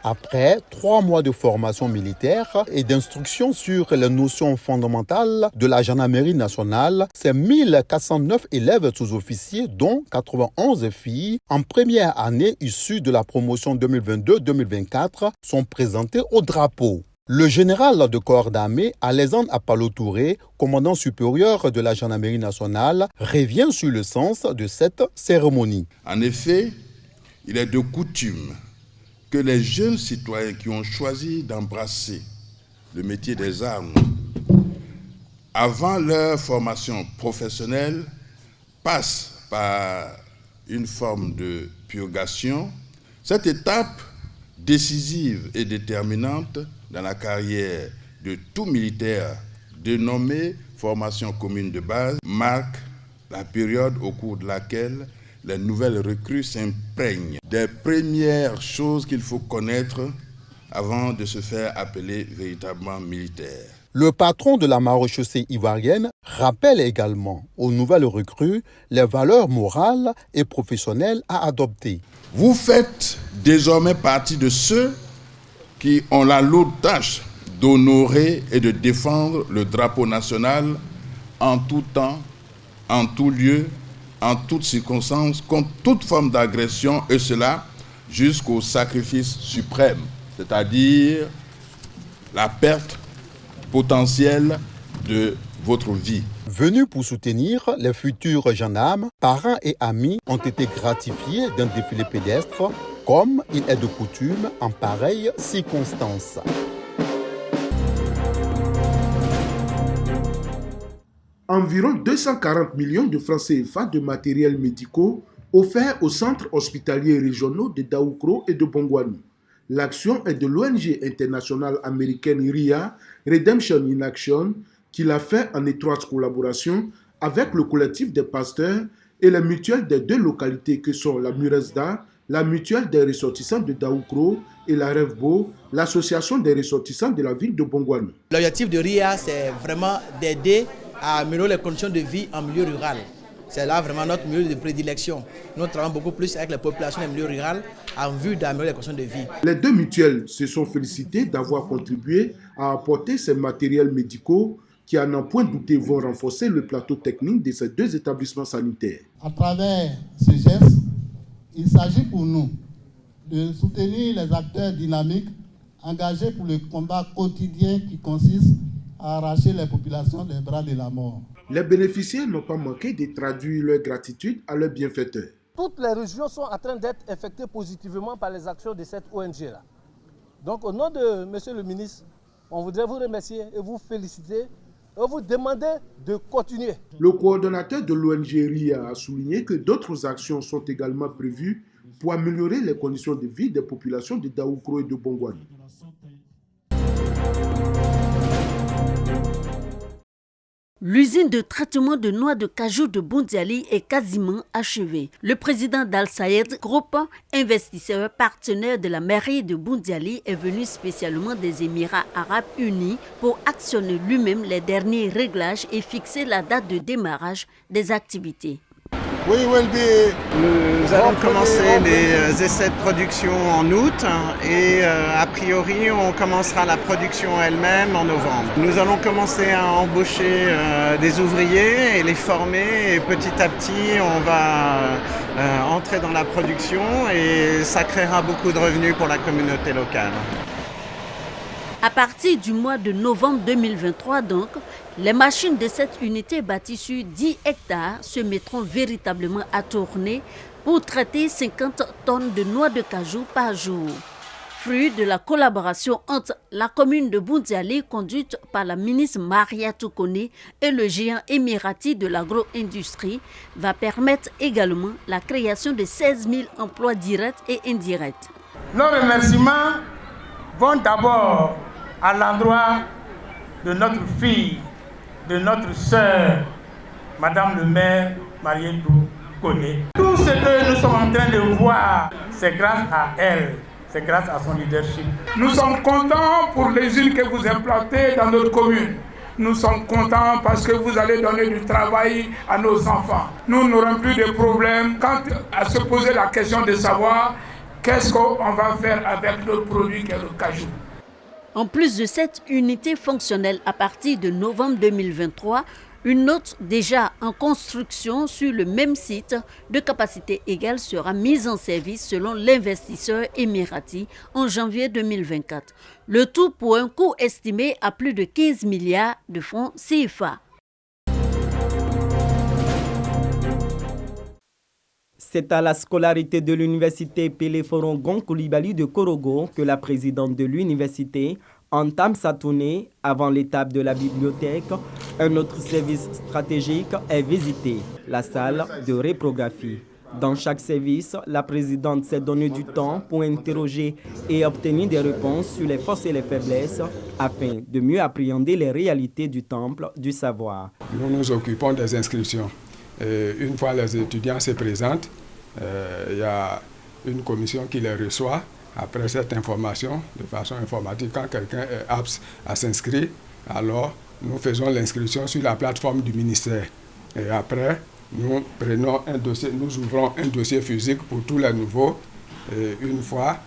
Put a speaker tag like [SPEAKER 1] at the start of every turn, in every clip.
[SPEAKER 1] Après 3 mois de formation militaire et d'instruction sur les notions fondamentales de la gendarmerie nationale, ces 1409 élèves sous-officiers, dont 91 filles, en première année issues de la promotion 2022-2024, sont présentés au drapeau. Le général de corps d'armée, Alexandre Apalo Touré, commandant supérieur de la gendarmerie nationale, revient sur le sens de cette cérémonie.
[SPEAKER 2] En effet, il est de coutume que les jeunes citoyens qui ont choisi d'embrasser le métier des armes avant leur formation professionnelle passent par une forme de purgation. Cette étape décisive et déterminante dans la carrière de tout militaire dénommé formation commune de base marque la période au cours de laquelle les nouvelles recrues s'imprègnent des premières choses qu'il faut connaître avant de se faire appeler véritablement militaire.
[SPEAKER 1] Le patron de la maréchaussée ivoirienne rappelle également aux nouvelles recrues les valeurs morales et professionnelles à adopter.
[SPEAKER 2] Vous faites désormais partie de ceux qui ont la lourde tâche d'honorer et de défendre le drapeau national en tout temps, en tout lieu, en toutes circonstances, contre toute forme d'agression, et cela jusqu'au sacrifice suprême, c'est-à-dire la perte potentielle de votre vie.
[SPEAKER 1] Venus pour soutenir les futurs gendarmes, parents et amis ont été gratifiés d'un défilé pédestre, comme il est de coutume en pareille circonstance.
[SPEAKER 3] Environ 240 millions de francs CFA de matériels médicaux offerts aux centres hospitaliers régionaux de Daoukro et de Bongouani. L'action est de l'ONG internationale américaine RIA, Redemption in Action, qui l'a fait en étroite collaboration avec le collectif des pasteurs et les mutuelles des 2 localités que sont la Muresda, la mutuelle des ressortissants de Daoukro et la Revbo, l'association des ressortissants de la ville de Bongouani.
[SPEAKER 4] L'objectif de RIA, c'est vraiment d'aider à améliorer les conditions de vie en milieu rural. C'est là vraiment notre milieu de prédilection. Nous travaillons beaucoup plus avec les populations des milieux ruraux en vue d'améliorer les conditions de vie.
[SPEAKER 3] Les 2 mutuelles se sont félicitées d'avoir contribué à apporter ces matériels médicaux qui, à n'en point douter, vont renforcer le plateau technique de ces 2 établissements sanitaires.
[SPEAKER 5] À travers ce geste, il s'agit pour nous de soutenir les acteurs dynamiques engagés pour le combat quotidien qui consiste à arracher les populations des bras de la mort.
[SPEAKER 3] Les bénéficiaires n'ont pas manqué de traduire leur gratitude à leurs bienfaiteurs.
[SPEAKER 6] Toutes les régions sont en train d'être affectées positivement par les actions de cette ONG-là. Donc au nom de Monsieur le ministre, on voudrait vous remercier et vous féliciter et vous demander de continuer.
[SPEAKER 3] Le coordonnateur de l'ONG RIA a souligné que d'autres actions sont également prévues pour améliorer les conditions de vie des populations de Daoukro et de Bongouani.
[SPEAKER 7] L'usine de traitement de noix de cajou de Boundiali est quasiment achevée. Le président d'Al Sayed Group, investisseur partenaire de la mairie de Boundiali, est venu spécialement des Émirats arabes unis pour actionner lui-même les derniers réglages et fixer la date de démarrage des activités.
[SPEAKER 8] Nous allons commencer les essais de production en août et a priori on commencera la production elle-même en novembre. Nous allons commencer à embaucher des ouvriers et les former et petit à petit on va entrer dans la production et ça créera beaucoup de revenus pour la communauté locale.
[SPEAKER 7] À partir du mois de novembre 2023 donc, les machines de cette unité bâtie sur 10 hectares se mettront véritablement à tourner pour traiter 50 tonnes de noix de cajou par jour. Fruit de la collaboration entre la commune de Boundiali, conduite par la ministre Maria Toukone, et le géant émirati de l'agro-industrie, va permettre également la création de 16 000 emplois directs et indirects.
[SPEAKER 9] Nos remerciements vont d'abord à l'endroit de notre fille, de notre sœur, Madame le maire Maria Toukone. Tout ce que nous sommes en train de voir, c'est grâce à elle, c'est grâce à son leadership. Nous sommes contents pour les îles que vous implantez dans notre commune. Nous sommes contents parce que vous allez donner du travail à nos enfants. Nous n'aurons plus de problèmes quant à se poser la question de savoir qu'est-ce qu'on va faire avec notre produit qui est le cajou.
[SPEAKER 7] En plus de cette unité fonctionnelle à partir de novembre 2023, une autre déjà en construction sur le même site de capacité égale sera mise en service selon l'investisseur émirati en janvier 2024. Le tout pour un coût estimé à plus de 15 milliards de francs CFA.
[SPEAKER 10] C'est à la scolarité de l'université Péléforon-Gon Coulibaly de Korogo que la présidente de l'université entame sa tournée avant l'étape de la bibliothèque. Un autre service stratégique est visité, la salle de réprographie. Dans chaque service, la présidente s'est donné du temps pour interroger et obtenir des réponses sur les forces et les faiblesses afin de mieux appréhender les réalités du temple du savoir.
[SPEAKER 11] Nous nous occupons des inscriptions. Une fois les étudiants se présentent, il y a une commission qui les reçoit. Après cette information, de façon informatique, quand quelqu'un est apte à s'inscrire, alors nous faisons l'inscription sur la plateforme du ministère. Et après, nous prenons un dossier, nous ouvrons un dossier physique pour tous les nouveaux. Et une fois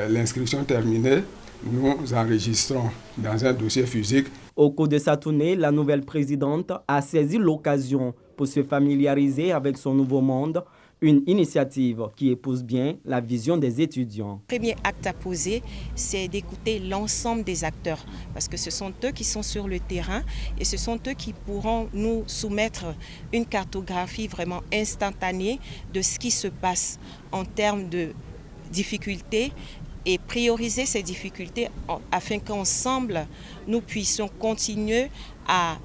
[SPEAKER 11] l'inscription terminée, nous enregistrons dans un dossier physique.
[SPEAKER 10] Au cours de sa tournée, la nouvelle présidente a saisi l'occasion pour se familiariser avec son nouveau monde, une initiative qui épouse bien la vision des étudiants.
[SPEAKER 12] Le premier acte à poser, c'est d'écouter l'ensemble des acteurs, parce que ce sont eux qui sont sur le terrain et ce sont eux qui pourront nous soumettre une cartographie vraiment instantanée de ce qui se passe en termes de difficultés et prioriser ces difficultés afin qu'ensemble, nous puissions continuer à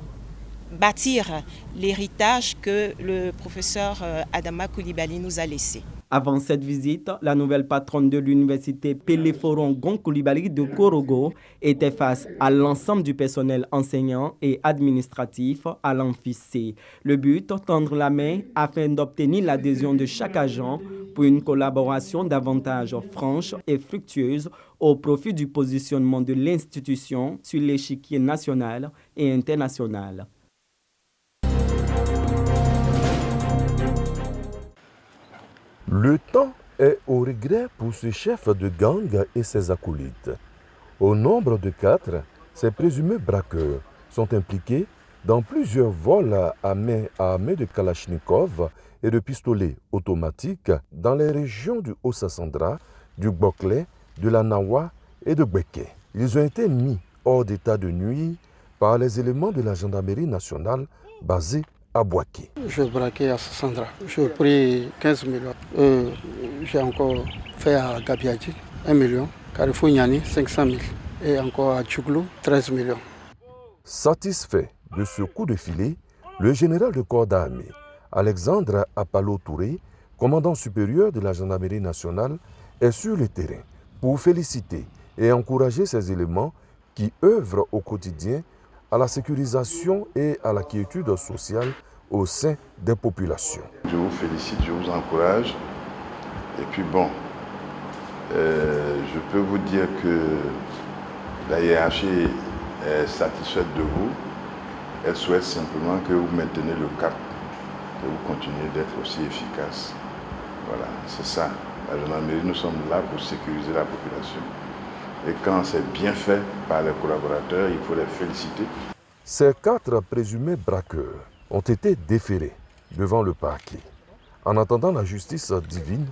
[SPEAKER 12] bâtir l'héritage que le professeur Adama Coulibaly nous a laissé.
[SPEAKER 10] Avant cette visite, la nouvelle patronne de l'université Péléforon-Gon Coulibaly de Korogo était face à l'ensemble du personnel enseignant et administratif à l'Amphi-C. Le but, tendre la main afin d'obtenir l'adhésion de chaque agent pour une collaboration davantage franche et fructueuse au profit du positionnement de l'institution sur l'échiquier national et international.
[SPEAKER 13] Le temps est au regret pour ce chef de gang et ses acolytes. Au nombre de 4, ces présumés braqueurs sont impliqués dans plusieurs vols à main armée de Kalachnikov et de pistolets automatiques dans les régions du Haut-Sassandra, du Gbokle, de la Nawa et de Gbeke. Ils ont été mis hors d'état de nuire par les éléments de la gendarmerie nationale basée à Bouaké.
[SPEAKER 14] J'ai braqué à Sassandra. J'ai pris 15 millions. J'ai encore fait à Gabiadji 1 million. Carrefour Niani 500 000. Et encore à Tchouglou 13 millions.
[SPEAKER 13] Satisfait de ce coup de filet, le général de corps d'armée, Alexandre Apalo Touré, commandant supérieur de la gendarmerie nationale, est sur le terrain pour féliciter et encourager ces éléments qui œuvrent au quotidien à la sécurisation et à la quiétude sociale au sein des populations.
[SPEAKER 2] Je vous félicite, je vous encourage. Et puis bon, je peux vous dire que la hiérarchie est satisfaite de vous. Elle souhaite simplement que vous maintenez le cap, que vous continuez d'être aussi efficace. Voilà, c'est ça. La gendarmerie, nous sommes là pour sécuriser la population. Et quand c'est bien fait par les collaborateurs, il faut les féliciter.
[SPEAKER 13] Ces 4 présumés braqueurs ont été déférés devant le parquet. En attendant la justice divine,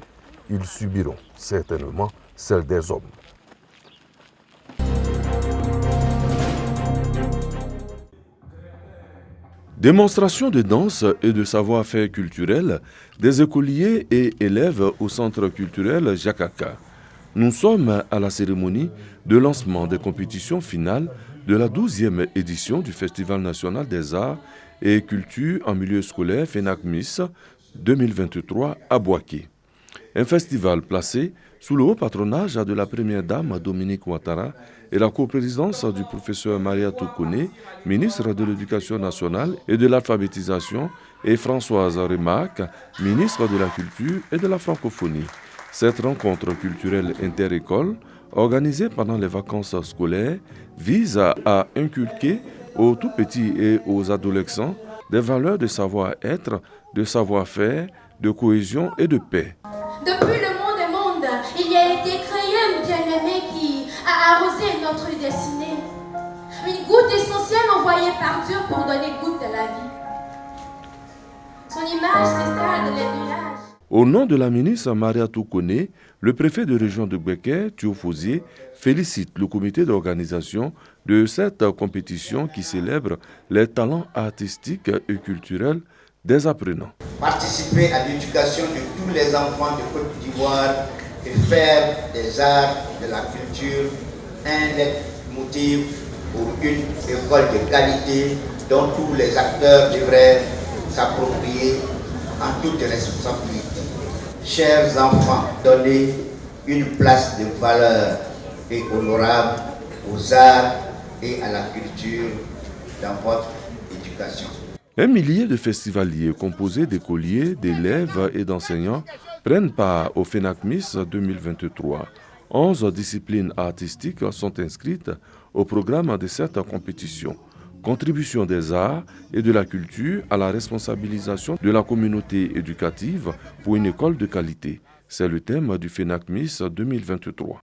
[SPEAKER 13] ils subiront certainement celle des hommes.
[SPEAKER 15] Démonstration de danse et de savoir-faire culturel des écoliers et élèves au centre culturel Jakaka. Nous sommes à la cérémonie de lancement des compétitions finales de la 12e édition du Festival national des arts et culture en milieu scolaire FENACMIS 2023 à Bouaké. Un festival placé sous le haut patronage de la première dame Dominique Ouattara et la coprésidence du professeur Maria Toukoune, ministre de l'Éducation nationale et de l'alphabétisation, et Françoise Remarque, ministre de la Culture et de la Francophonie. Cette rencontre culturelle inter-école, organisée pendant les vacances scolaires, vise à inculquer aux tout-petits et aux adolescents des valeurs de savoir-être, de savoir-faire, de cohésion et de paix.
[SPEAKER 16] Depuis le monde est monde, il y a notre destinée. Une goutte essentielle envoyée par Dieu pour donner goût à la vie. Son image s'installe dans les nuages.
[SPEAKER 15] Au nom de la ministre Maria Toukone, le préfet de région de Bouaké, Thiofosier, félicite le comité d'organisation de cette compétition qui célèbre les talents artistiques et culturels des apprenants.
[SPEAKER 17] Participer à l'éducation de tous les enfants de Côte d'Ivoire et faire des arts, de la culture, un leitmotiv pour une école de qualité dont tous les acteurs devraient s'approprier en toute responsabilité. Chers enfants, donnez une place de valeur et honorable aux arts et à la culture dans votre éducation.
[SPEAKER 15] Un millier de festivaliers composés d'écoliers, d'élèves et d'enseignants prennent part au FENACMIS 2023. 11 disciplines artistiques sont inscrites au programme de cette compétition. Contribution des arts et de la culture à la responsabilisation de la communauté éducative pour une école de qualité. C'est le thème du FENACMIS 2023.